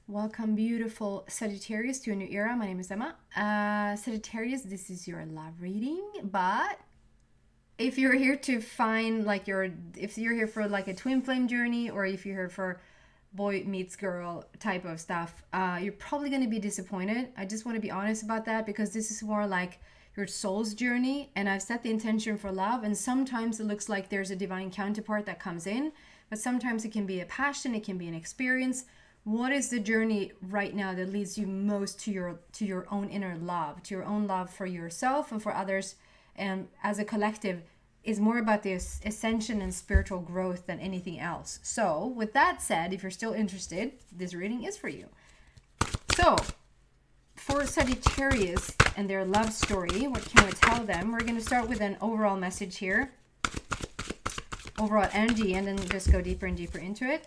Welcome, beautiful Sagittarius, to a new era. My name is Emma. Sagittarius, this is your love reading, but if you're here to find if you're here for like a twin flame journey, or if you're here for boy meets girl type of stuff, you're probably going to be disappointed. I just want to be honest about that, because this is more like your soul's journey, and I've set the intention for love, and sometimes it looks like there's a divine counterpart that comes in, but sometimes it can be a passion, it can be an experience. What is the journey right now that leads you most to your own inner love, to your own love for yourself and for others, and as a collective, is more about the ascension and spiritual growth than anything else. So with that said, if you're still interested, this reading is for you. So for Sagittarius and their love story, what can we tell them? We're going to start with an overall message here, overall energy, and then just go deeper and deeper into it.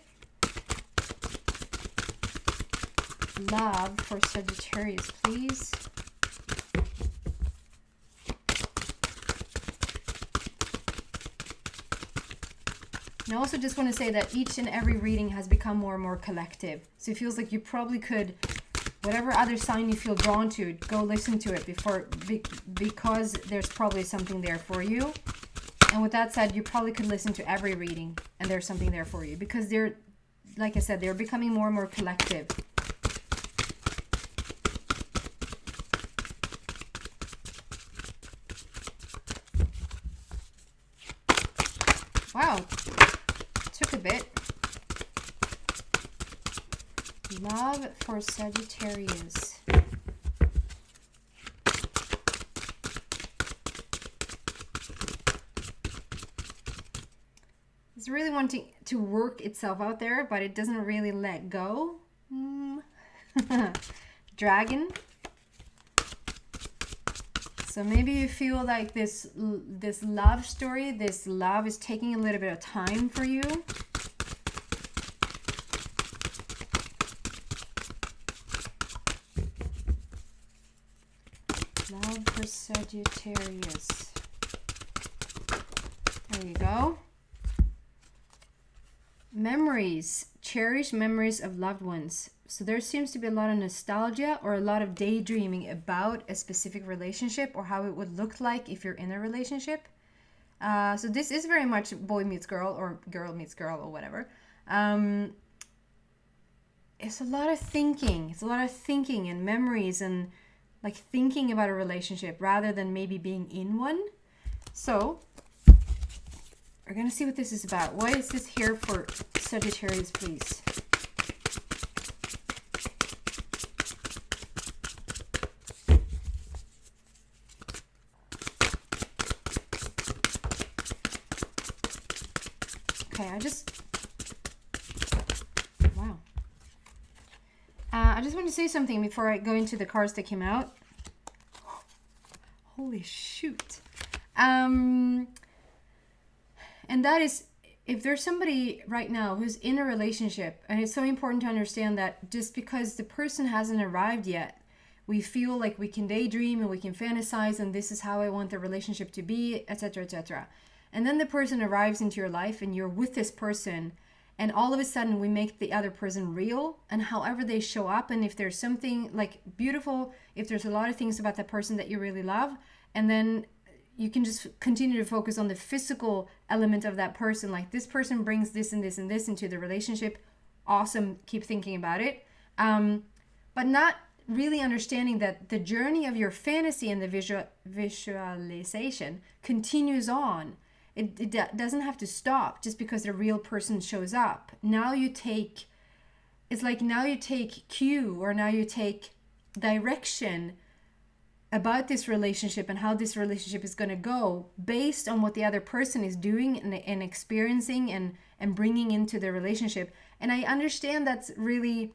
Love for Sagittarius, please. And I also just want to say that each and every reading has become more and more collective. So it feels like you probably could, whatever other sign you feel drawn to, go listen to it because there's probably something there for you. And with that said, you probably could listen to every reading and there's something there for you, because they're, like I said, they're becoming more and more collective. Wow, took a bit. Love for Sagittarius. It's really wanting to work itself out there, but it doesn't really let go. Dragon. So maybe you feel like this love story, this love is taking a little bit of time for you. Love for Sagittarius. There you go. Memories. Cherish memories of loved ones. So there seems to be a lot of nostalgia or a lot of daydreaming about a specific relationship or how it would look like if you're in a relationship. So this is very much boy meets girl or girl meets girl or whatever. It's a lot of thinking. It's a lot of thinking and memories and like thinking about a relationship rather than maybe being in one. So we're going to see what this is about. What is this here for Sagittarius, please? I just want to say something before I go into the cards that came out. Holy shoot. And that is, if there's somebody right now who's in a relationship, and it's so important to understand that just because the person hasn't arrived yet, we feel like we can daydream and we can fantasize and this is how I want the relationship to be, etc., etc. And then the person arrives into your life and you're with this person, and all of a sudden we make the other person real, and however they show up, and if there's something like beautiful, if there's a lot of things about that person that you really love, and then you can just continue to focus on the physical element of that person. Like this person brings this and this and this into the relationship. Awesome. Keep thinking about it. But not really understanding that the journey of your fantasy and the visualization continues on. It doesn't have to stop just because the real person shows up. Now you take cue, or now you take direction about this relationship and how this relationship is going to go based on what the other person is doing and experiencing and bringing into the relationship. And I understand that's really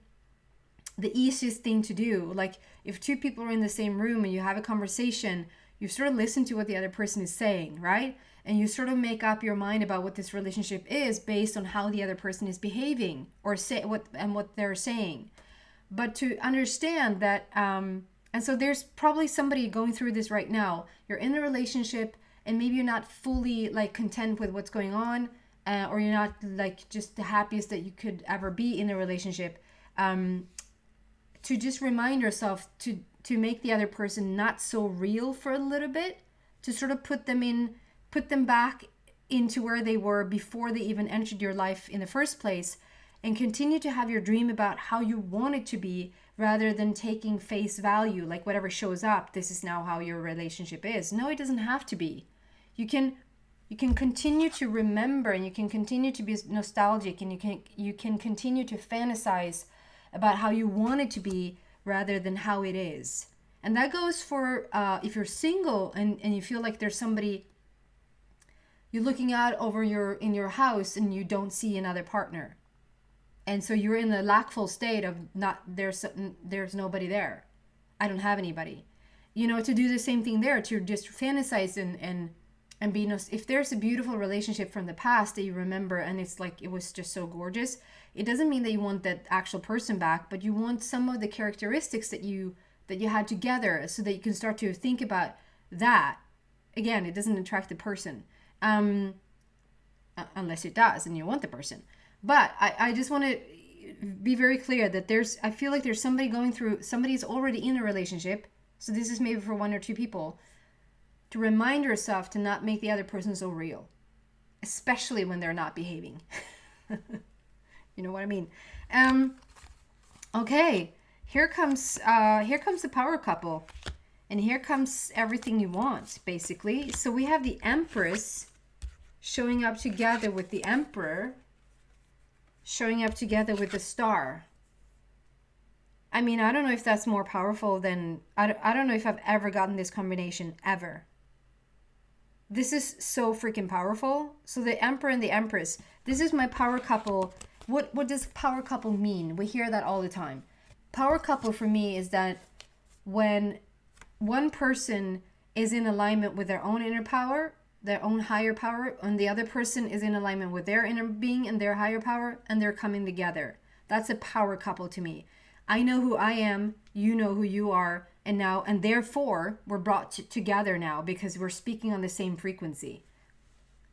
the easiest thing to do. Like if two people are in the same room and you have a conversation, you sort of listen to what the other person is saying, right? And you sort of make up your mind about what this relationship is based on how the other person is behaving or what they're saying. But to understand that, and so there's probably somebody going through this right now. You're in a relationship and maybe you're not fully like content with what's going on, or you're not like just the happiest that you could ever be in a relationship. to just remind yourself to make the other person not so real for a little bit, to sort of put them back into where they were before they even entered your life in the first place, and continue to have your dream about how you want it to be, rather than taking face value, like whatever shows up, this is now how your relationship is. No, it doesn't have to be. You can continue to remember, and you can continue to be nostalgic, and you can continue to fantasize about how you want it to be rather than how it is. And that goes for if you're single and you feel like there's somebody you're looking out over in your house and you don't see another partner. And so you're in a lackful state of there's nobody there. I don't have anybody. To do the same thing there, to just fantasize and be, if there's a beautiful relationship from the past that you remember and it's like it was just so gorgeous, it doesn't mean that you want that actual person back, but you want some of the characteristics that you had together, so that you can start to think about that. Again, it doesn't attract the person, unless it does and you want the person. But I just want to be very clear that I feel like there's somebody's already in a relationship. So this is maybe for one or two people, to remind yourself to not make the other person so real, especially when they're not behaving. You know what I mean? Okay, here comes the power couple, and here comes everything you want, basically. So we have the Empress showing up together with the Emperor, showing up together with the Star. I mean, I don't know if that's more powerful than, I don't know if I've ever gotten this combination ever. This is so freaking powerful. So the Emperor and the Empress, this is my power couple. What does power couple mean? We hear that all the time. Power couple for me is that when one person is in alignment with their own inner power, their own higher power, and the other person is in alignment with their inner being and their higher power, and they're coming together. That's a power couple to me. I know who I am, you know who you are, and therefore we're brought together now because we're speaking on the same frequency.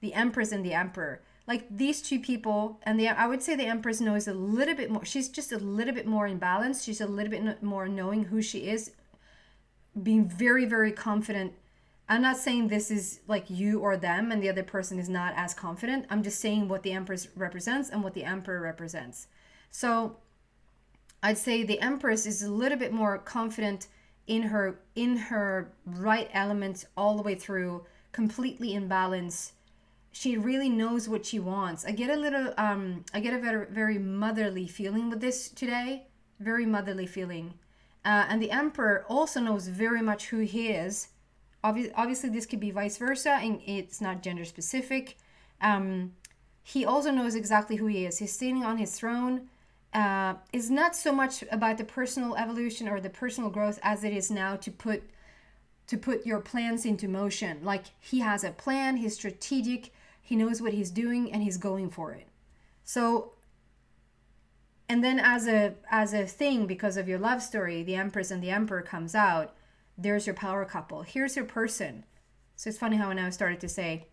The Empress and the Emperor, like these two people, and I would say the Empress knows a little bit more. She's just a little bit more in balance. She's a little bit more knowing who she is, being very, very confident. I'm not saying this is like you or them and the other person is not as confident. I'm just saying what the Empress represents and what the Emperor represents. So I'd say the Empress is a little bit more confident in her right element all the way through, completely in balance. She really knows what she wants. I get a very, very motherly feeling with this today. Very motherly feeling. And the Emperor also knows very much who he is. Obviously, this could be vice versa, and it's not gender specific. He also knows exactly who he is. He's sitting on his throne. It's not so much about the personal evolution or the personal growth as it is now to put your plans into motion. Like, he has a plan, he's strategic, he knows what he's doing, and he's going for it. So, and then as a thing, because of your love story, the Empress and the Emperor comes out. There's your power couple. Here's your person. So it's funny how when I started to say,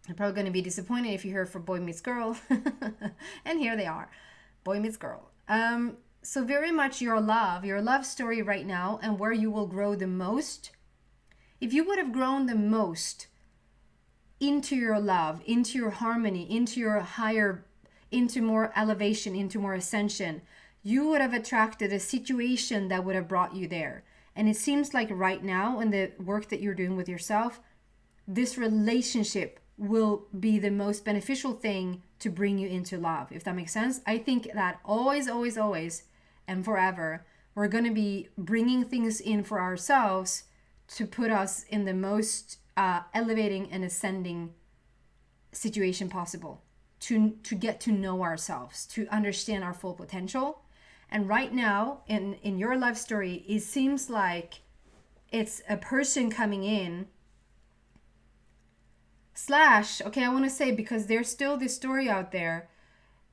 I'm probably going to be disappointed if you hear for Boy Meets Girl. And here they are. Boy Meets Girl. So very much your love story right now, and where you will grow the most. If you would have grown the most into your love, into your harmony, into your higher, into more elevation, into more ascension, you would have attracted a situation that would have brought you there. And it seems like right now, in the work that you're doing with yourself, this relationship will be the most beneficial thing to bring you into love, if that makes sense. I think that always, always, always, and forever, we're going to be bringing things in for ourselves to put us in the most elevating and ascending situation possible, to get to know ourselves, to understand our full potential. And right now, in your life story, it seems like it's a person coming in / okay, I want to say, because there's still this story out there,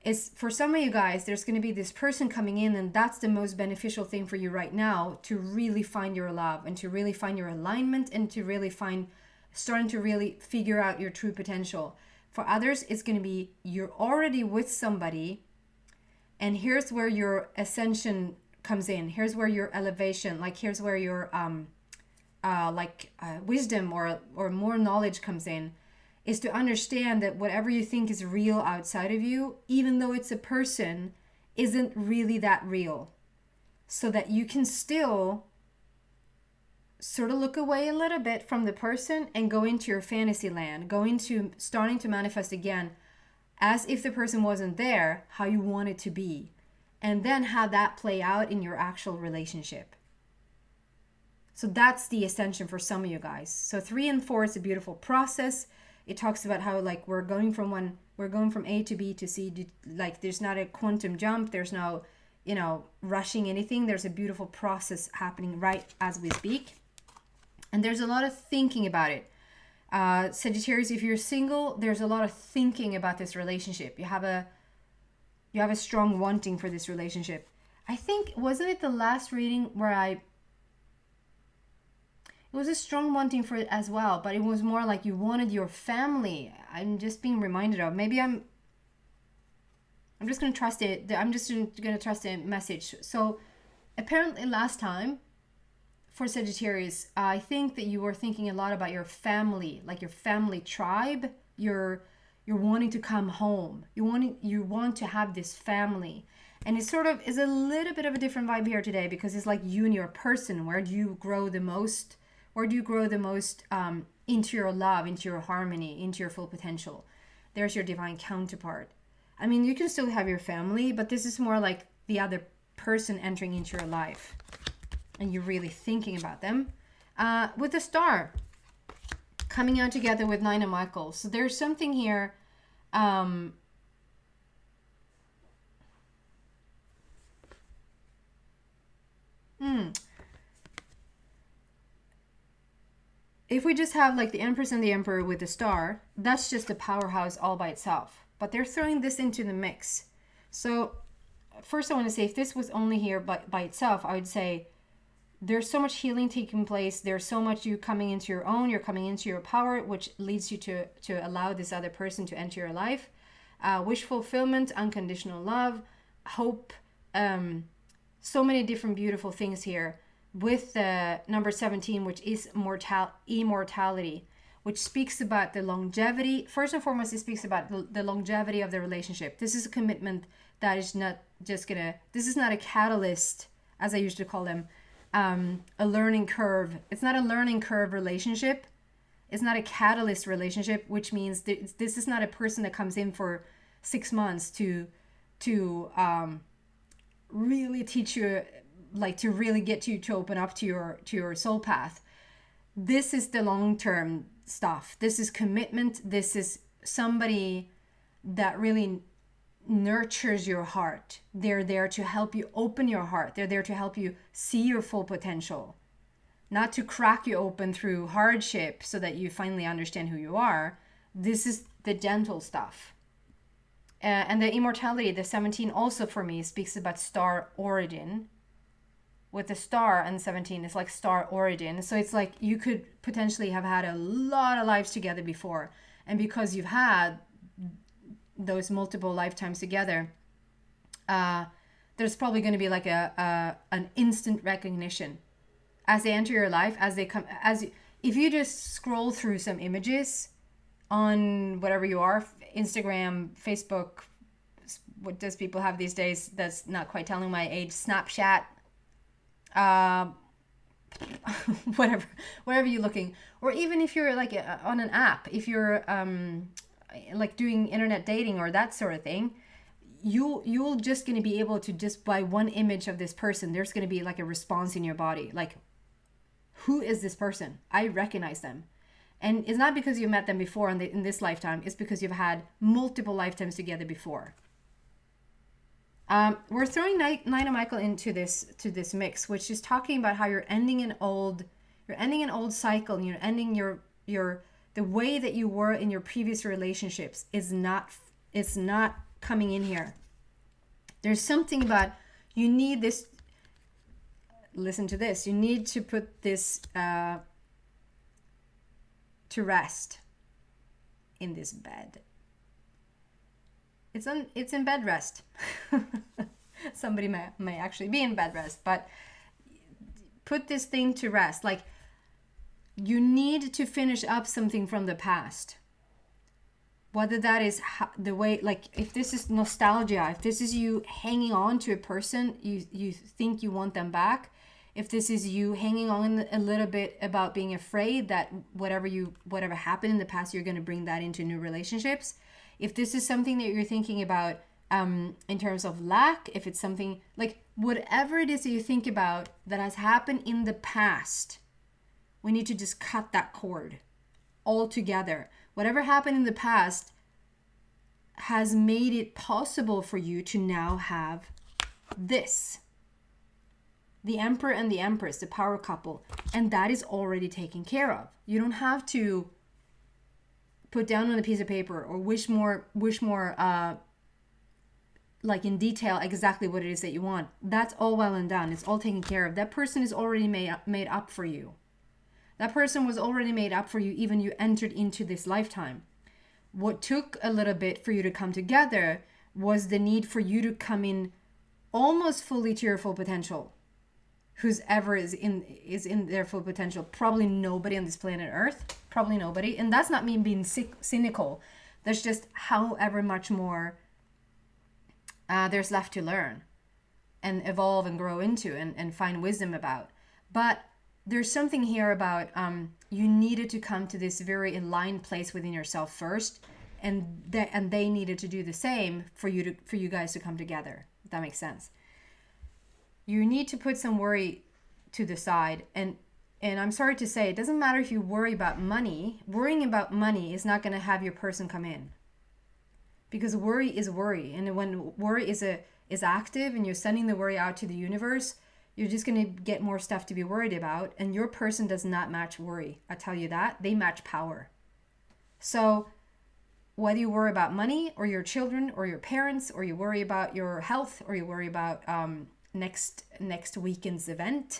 is for some of you guys, there's going to be this person coming in, and that's the most beneficial thing for you right now, to really find your love and to really find your alignment and to really starting to really figure out your true potential. For others, it's going to be you're already with somebody, and here's where your ascension comes in. Here's where your elevation, like here's where your wisdom or more knowledge comes in, is to understand that whatever you think is real outside of you, even though it's a person, isn't really that real. So that you can still sort of look away a little bit from the person and go into your fantasy land, go into starting to manifest again as if the person wasn't there, how you want it to be, and then have that play out in your actual relationship. So that's the ascension for some of you guys. So 3 and 4 is a beautiful process. It talks about how like we're going from A to B to C. Like there's not a quantum jump. There's no, rushing anything. There's a beautiful process happening right as we speak. And there's a lot of thinking about it. Sagittarius, if you're single, there's a lot of thinking about this relationship. You have a strong wanting for this relationship. I think, wasn't it the last reading where it was a strong wanting for it as well, but it was more like you wanted your family. I'm just being reminded of, maybe I'm just going to trust it. I'm just going to trust the message. So apparently last time for Sagittarius, I think that you were thinking a lot about your family, like your family tribe. You're wanting to come home. You want to have this family. And it sort of is a little bit of a different vibe here today, because it's like you and your person. Where do you grow the most? Where do you grow the most into your love, into your harmony, into your full potential? There's your divine counterpart. I mean, you can still have your family, but this is more like the other person entering into your life. And you're really thinking about them. With the star coming out together with 9 of Michael. So there's something here. If we just have like the Empress and the Emperor with the star, that's just a powerhouse all by itself. But they're throwing this into the mix. So first I want to say, if this was only here by itself, I would say there's so much healing taking place. There's so much you coming into your own. You're coming into your power, which leads you to allow this other person to enter your life. Wish fulfillment, unconditional love, hope. So many different beautiful things here. With the number 17, which is immortality, which speaks about the longevity. First and foremost, it speaks about the longevity of the relationship. This is a commitment that is not just this is not a catalyst, as I used to call them, a learning curve. It's not a learning curve relationship. It's not a catalyst relationship, which means this is not a person that comes in for 6 months to really teach you, like to really get you to open up to your soul path. This is the long-term stuff. This is commitment. This is somebody that really nurtures your heart. They're there to help you open your heart. They're there to help you see your full potential, not to crack you open through hardship so that you finally understand who you are. This is the gentle stuff. And the immortality, the 17, also for me speaks about star origin. With the star and 17, it's like star origin. So it's like you could potentially have had a lot of lives together before. And because you've had those multiple lifetimes together, there's probably going to be like an instant recognition as they enter your life, as they come, if you just scroll through some images on whatever you are, Instagram, Facebook, what does people have these days? That's not quite telling my age. Snapchat, wherever you're looking, or even if you're like on an app, if you're like doing internet dating or that sort of thing, you'll just going to be able to, just by one image of this person, there's going to be like a response in your body, like, who is this person? I recognize them. And it's not because you met them before in this lifetime, it's because you've had multiple lifetimes together before. We're throwing Nine of Michael into this mix, which is talking about how you're ending an old cycle, and you're ending the way that you were in your previous relationships it's not coming in here. There's something about, you need this, listen to this, you need to put this to rest in this bed. It's in bed rest. Somebody may actually be in bed rest, but put this thing to rest. Like, you need to finish up something from the past. Whether that is the way, like, if this is nostalgia, if this is you hanging on to a person, you think you want them back, if this is you hanging on a little bit about being afraid that whatever happened in the past, you're going to bring that into new relationships. If this is something that you're thinking about in terms of lack, if it's something like whatever it is that you think about that has happened in the past, we need to just cut that cord altogether. Whatever happened in the past has made it possible for you to now have this. The Emperor and the Empress, the power couple, and that is already taken care of. You don't have to put down on a piece of paper or wish more like in detail exactly what it is that you want. That's all well and done. It's all taken care of. That person is already made up for you. That person was already made up for you, even you entered into this lifetime. What took a little bit for you to come together was the need for you to come in almost fully to your full potential. Who's ever is in their full potential. Probably nobody on this planet Earth. Probably nobody. And that's not me being cynical. That's just however much more there's left to learn and evolve and grow into and find wisdom about. But there's something here about you needed to come to this very aligned place within yourself first, and they needed to do the same for you guys to come together. If that makes sense. You need to put some worry to the side, and I'm sorry to say, it doesn't matter if you worry about money. Worrying about money is not going to have your person come in, because worry is worry, and when worry is active and you're sending the worry out to the universe, you're just going to get more stuff to be worried about, and your person does not match worry. I tell you that. They match power. So whether you worry about money or your children or your parents, or you worry about your health, or you worry about next weekend's event,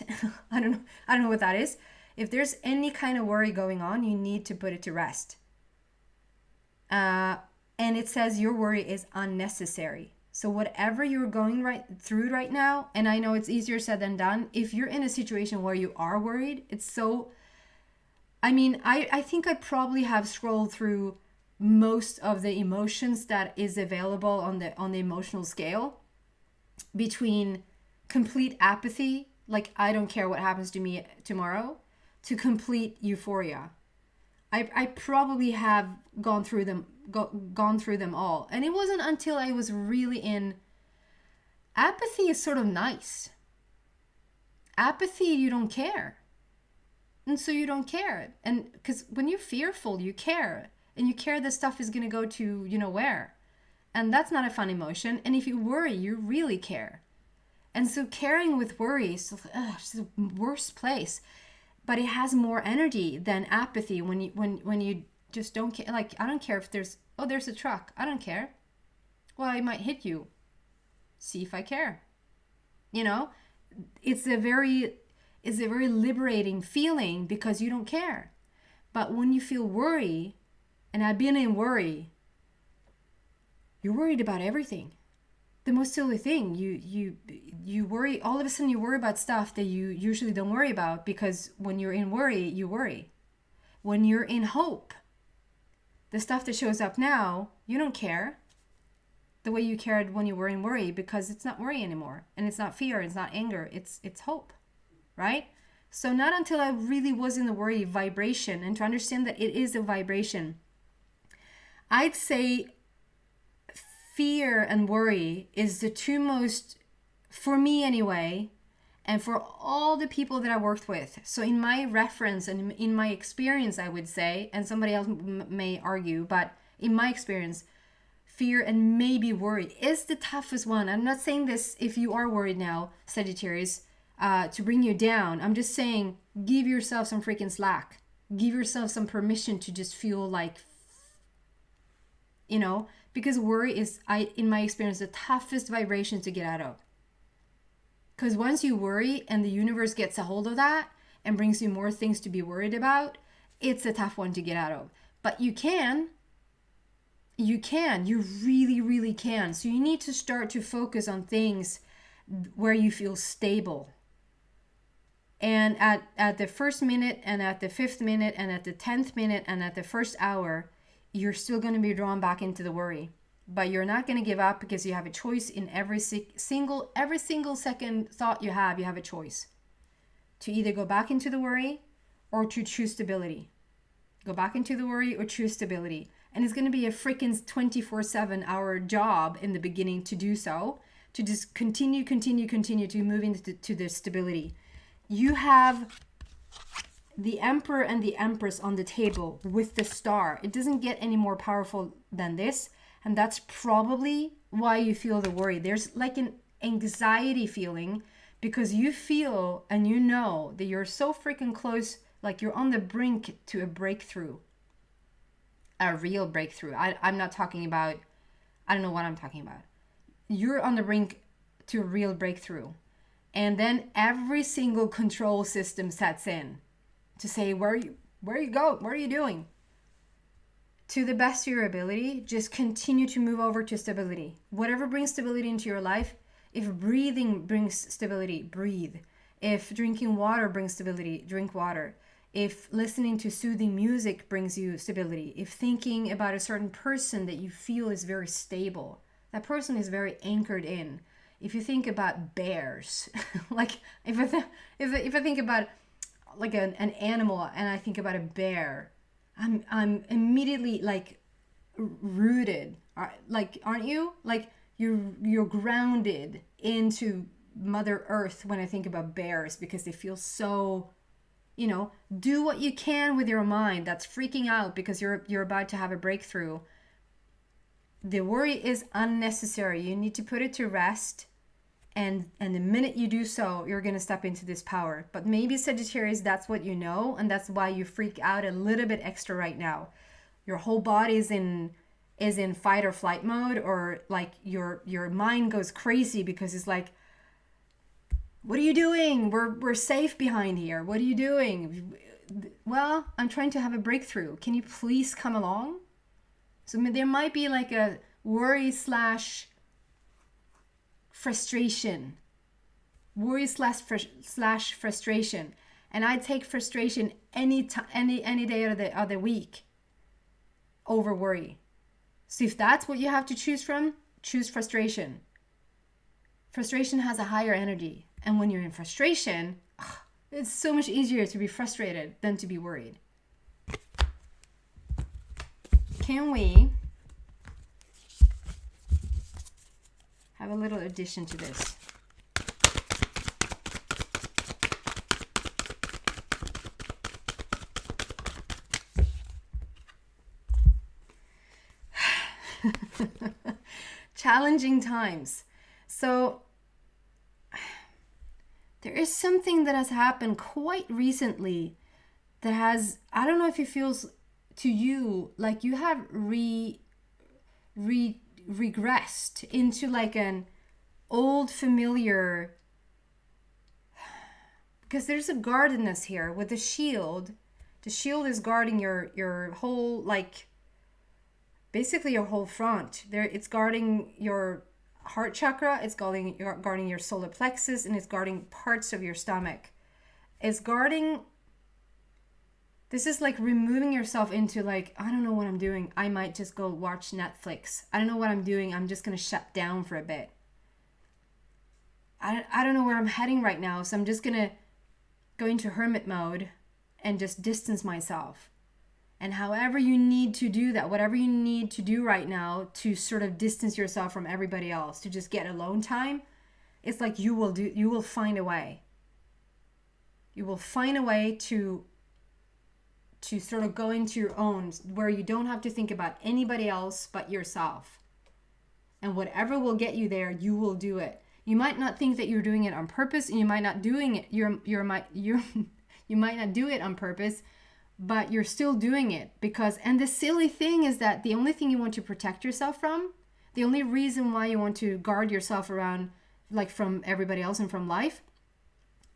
I don't know what that is. If there's any kind of worry going on, you need to put it to rest. And it says your worry is unnecessary. So whatever you're going through right now, and I know it's easier said than done, if you're in a situation where you are worried, I think I probably have scrolled through most of the emotions that is available on the emotional scale, between complete apathy, like I don't care what happens to me tomorrow, to complete euphoria. I probably have gone through them all. And it wasn't until I was really in apathy is sort of nice. Apathy, you don't care. And so you don't care. And because when you're fearful, you care. And you care that stuff is going to go to you know where. And that's not a fun emotion. And if you worry, you really care. And so caring with worry is just the worst place. But it has more energy than apathy when you just don't care. Like, I don't care if there's a truck. I don't care. Well, I might hit you. See if I care. You know, it's a very liberating feeling because you don't care. But when you feel worry, and I've been in worry, you're worried about everything. The most silly thing, you worry, all of a sudden you worry about stuff that you usually don't worry about, because when you're in worry, you worry. When you're in hope, the stuff that shows up now, you don't care the way you cared when you were in worry, because it's not worry anymore, and it's not fear, it's not anger, it's hope, right? So not until I really was in the worry vibration, and to understand that it is a vibration, I'd say fear and worry is the two most, for me anyway, and for all the people that I worked with. So in my reference and in my experience, I would say, and somebody else may argue, but in my experience, fear and maybe worry is the toughest one. I'm not saying this if you are worried now, Sagittarius, to bring you down. I'm just saying, give yourself some freaking slack. Give yourself some permission to just feel like, you know, because worry is, in my experience, the toughest vibration to get out of. Because once you worry and the universe gets a hold of that and brings you more things to be worried about, it's a tough one to get out of. But you really, really can. So you need to start to focus on things where you feel stable. And at the first minute and at the 5th minute and at the 10th minute and at the first hour, you're still going to be drawn back into the worry. But you're not going to give up, because you have a choice in every single second thought you have a choice to either go back into the worry or to choose stability. Go back into the worry or choose stability. And it's going to be a freaking 24/7 hour job in the beginning to do so, to just continue to move into the stability. You have the Emperor and the Empress on the table with the Star. It doesn't get any more powerful than this. And that's probably why you feel the worry. There's like an anxiety feeling, because you feel and you know that you're so freaking close, like you're on the brink to a breakthrough. A real breakthrough. I'm not talking about, I don't know what I'm talking about. You're on the brink to a real breakthrough. And then every single control system sets in to say, where you go? What are you doing? To the best of your ability, just continue to move over to stability. Whatever brings stability into your life, if breathing brings stability, breathe. If drinking water brings stability, drink water. If listening to soothing music brings you stability. If thinking about a certain person that you feel is very stable, that person is very anchored in. If you think about bears, like if I think about like an animal and I think about a bear, I'm immediately like rooted. Like, aren't you? Like you're grounded into Mother Earth when I think about bears, because they feel so, do what you can with your mind that's freaking out because you're about to have a breakthrough. The worry is unnecessary. You need to put it to rest. And the minute you do so, you're going to step into this power. But maybe Sagittarius, that's what you know. And that's why you freak out a little bit extra right now. Your whole body is in fight or flight mode, or like your mind goes crazy because it's like, what are you doing? We're safe behind here. What are you doing? Well, I'm trying to have a breakthrough. Can you please come along? So there might be like a worry slash frustration. Worry slash frustration. And I take frustration any day of the week over worry. So if that's what you have to choose from, choose frustration. Frustration has a higher energy. And when you're in frustration, it's so much easier to be frustrated than to be worried. Can we have a little addition to this? Challenging times. So there is something that has happened quite recently that has, I don't know if it feels to you like you have regressed into like an old familiar, because there's a guardedness here with the shield. The shield is guarding your whole, like basically your whole front there. It's guarding your heart chakra, it's guarding your solar plexus, and it's guarding parts of your stomach. It's guarding, this is like removing yourself into like, I don't know what I'm doing. I might just go watch Netflix. I don't know what I'm doing. I'm just going to shut down for a bit. I don't know where I'm heading right now. So I'm just going to go into hermit mode and just distance myself. And however you need to do that, whatever you need to do right now to sort of distance yourself from everybody else, to just get alone time, it's like you will find a way. You will find a way to sort of go into your own, where you don't have to think about anybody else but yourself. And whatever will get you there, you will do it. You might not think that you're doing it on purpose, and you might not doing it. You might not do it on purpose, but you're still doing it because. And the silly thing is that the only thing you want to protect yourself from, the only reason why you want to guard yourself around, like from everybody else and from life,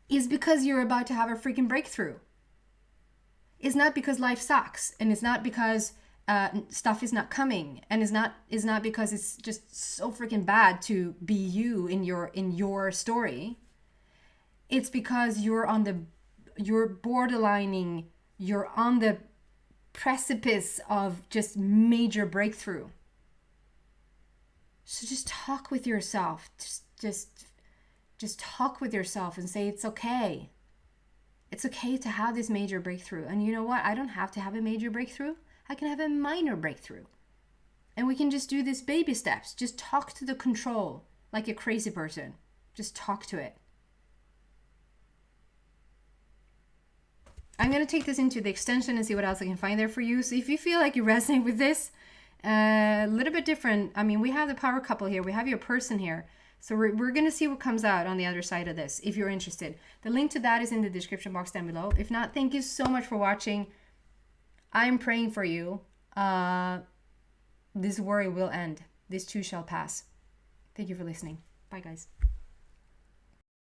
is because you're about to have a freaking breakthrough. It's not because life sucks, and it's not because stuff is not coming, and is not because it's just so freaking bad to be you in your story. It's because you're borderlining, you're on the precipice of just major breakthrough. So just talk with yourself. Just talk with yourself and say it's okay. It's okay to have this major breakthrough. And you know what? I don't have to have a major breakthrough. I can have a minor breakthrough. And we can just do this baby steps. Just talk to the control like a crazy person. Just talk to it. I'm going to take this into the extension and see what else I can find there for you. So if you feel like you resonate with this, a little bit different. I mean, we have the power couple here. We have your person here. So we're going to see what comes out on the other side of this, if you're interested. The link to that is in the description box down below. If not, thank you so much for watching. I'm praying for you. This worry will end. This too shall pass. Thank you for listening. Bye, guys.